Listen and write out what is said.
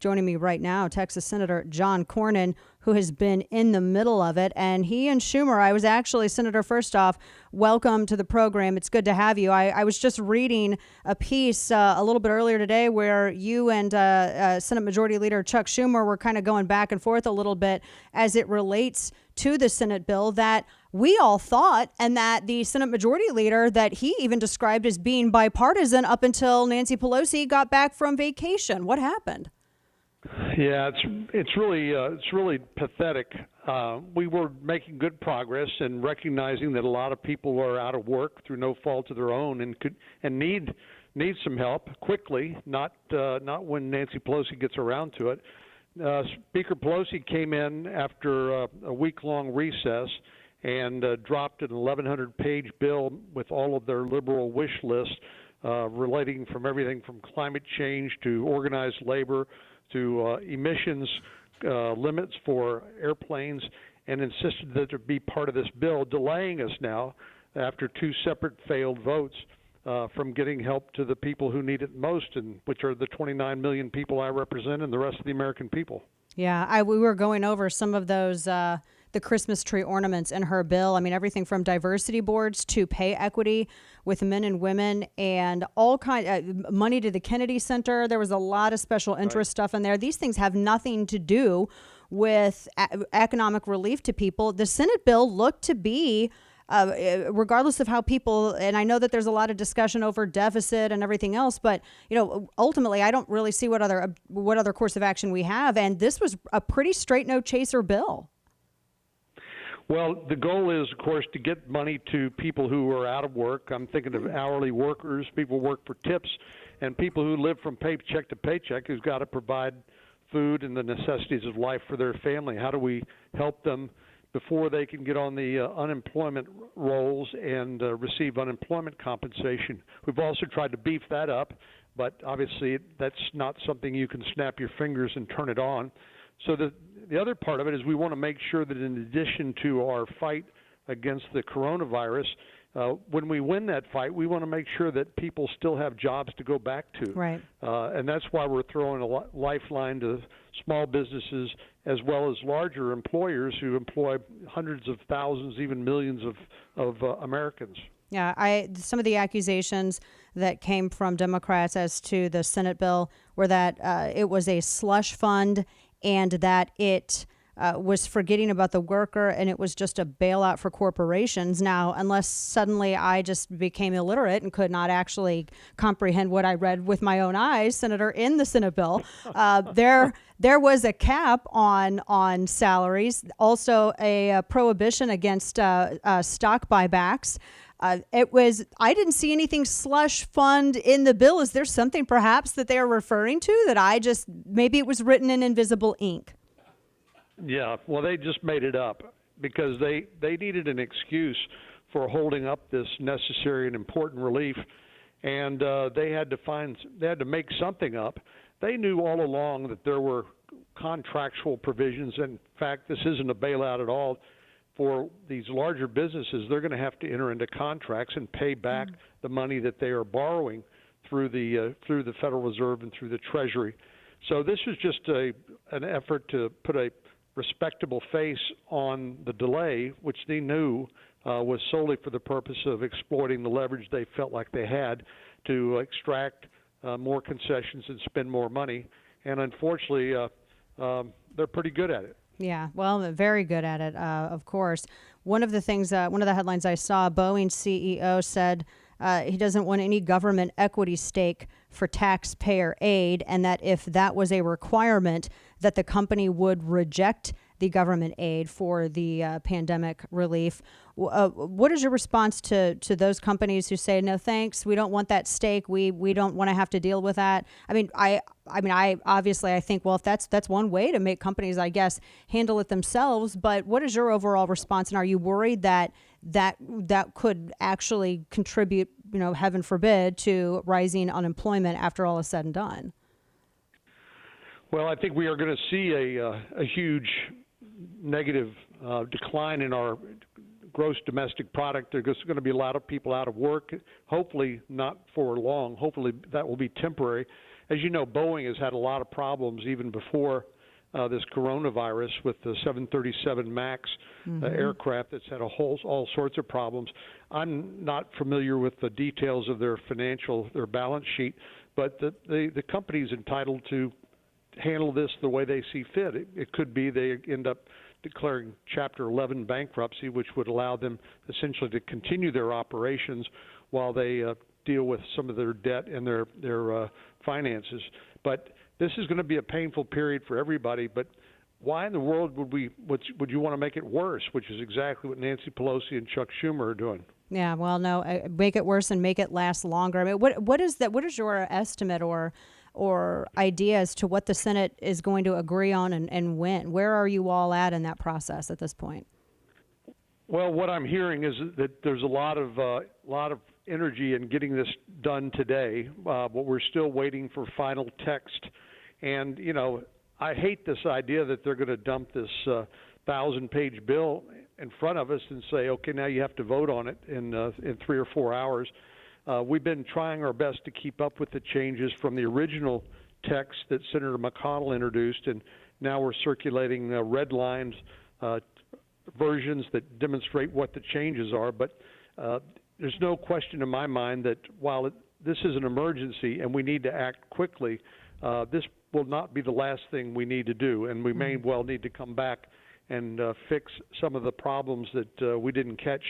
Joining me right now, Texas Senator John Cornyn, who has been in the middle of it. And he and Schumer, I was actually, Senator, first off, welcome to the program. It's good to have you. I was just reading a piece a little bit earlier today where you and Senate Majority Leader Chuck Schumer were kind of going back and forth a little bit as it relates to the Senate bill that we all thought, and that the Senate Majority Leader, that he even described as being bipartisan up until Nancy Pelosi got back from vacation. What happened? Yeah, it's really pathetic. We were making good progress and recognizing that a lot of people are out of work through no fault of their own and need some help quickly. Not when Nancy Pelosi gets around to it. Speaker Pelosi came in after a week-long recess and dropped an 1,100-page bill with all of their liberal wish list relating from everything from climate change to organized labor to emissions limits for airplanes, and insisted that it be part of this bill, delaying us now after two separate failed votes from getting help to the people who need it most, and which are the 29 million people I represent and the rest of the American people. Yeah, we were going over some of those, the Christmas tree ornaments in her bill. I mean, everything from diversity boards to pay equity with men and women, and all kind money to the Kennedy Center. There was a lot of special interest stuff in there. These things have nothing to do with economic relief to people. The Senate bill looked to be, regardless of how people, and I know that there's a lot of discussion over deficit and everything else, but ultimately, I don't really see what other course of action we have. And this was a pretty straight no chaser bill. Well, the goal is, of course, to get money to people who are out of work. I'm thinking of hourly workers, people who work for tips, and people who live from paycheck to paycheck, who's got to provide food and the necessities of life for their family. How do we help them before they can get on the unemployment rolls and receive unemployment compensation? We've also tried to beef that up, but obviously that's not something you can snap your fingers and turn it on. So the other part of it is we want to make sure that in addition to our fight against the coronavirus, when we win that fight, we want to make sure that people still have jobs to go back to. Right. And that's why we're throwing a lifeline to small businesses as well as larger employers who employ hundreds of thousands, even millions of Americans. Yeah, some of the accusations that came from Democrats as to the Senate bill were that it was a slush fund and that it was forgetting about the worker and it was just a bailout for corporations. Now, unless suddenly I just became illiterate and could not actually comprehend what I read with my own eyes, Senator, in the Senate bill, there was a cap on salaries, also a prohibition against stock buybacks. I didn't see anything slush fund in the bill. Is there something perhaps that they are referring to that maybe it was written in invisible ink? Yeah, well, they just made it up because they needed an excuse for holding up this necessary and important relief, and they had to make something up. They knew all along that there were contractual provisions. In fact, this isn't a bailout at all. For these larger businesses, they're going to have to enter into contracts and pay back the money that they are borrowing through the Federal Reserve and through the Treasury. So this was just an effort to put a respectable face on the delay, which they knew was solely for the purpose of exploiting the leverage they felt like they had to extract more concessions and spend more money. And unfortunately, they're pretty good at it. Yeah, well, very good at it, of course. One of the headlines I saw, Boeing CEO said he doesn't want any government equity stake for taxpayer aid, and that if that was a requirement, that the company would reject the government aid for the pandemic relief. What is your response to those companies who say, no, thanks, we don't want that stake, we don't want to have to deal with that? I obviously think, well, if that's one way to make companies, I guess, handle it themselves. But what is your overall response? And are you worried that could actually contribute, heaven forbid, to rising unemployment after all is said and done? Well, I think we are going to see a huge negative decline in our gross domestic product. There's going to be a lot of people out of work, hopefully not for long. Hopefully that will be temporary. as you know, Boeing has had a lot of problems even before this coronavirus with the 737 MAX aircraft that's had all sorts of problems. I'm not familiar with the details of their balance sheet, but the company's entitled to handle this the way they see fit. It could be they end up declaring Chapter 11 bankruptcy, which would allow them essentially to continue their operations while they deal with some of their debt and their finances. But this is going to be a painful period for everybody. But why in the world would you want to make it worse? Which is exactly what Nancy Pelosi and Chuck Schumer are doing. Yeah, well, no, make it worse and make it last longer. I mean, what is that? What is your estimate or idea as to what the Senate is going to agree on and when? Where are you all at in that process at this point? Well, what I'm hearing is that there's a lot of energy in getting this done today, but we're still waiting for final text. And you know, I hate this idea that they're going to dump this 1,000-page bill in front of us and say, okay, now you have to vote on it in 3 or 4 hours. We've been trying our best to keep up with the changes from the original text that Senator McConnell introduced, and now we're circulating red lines versions that demonstrate what the changes are. But there's no question in my mind that while this is an emergency and we need to act quickly, this will not be the last thing we need to do, and we may well need to come back and fix some of the problems that we didn't catch.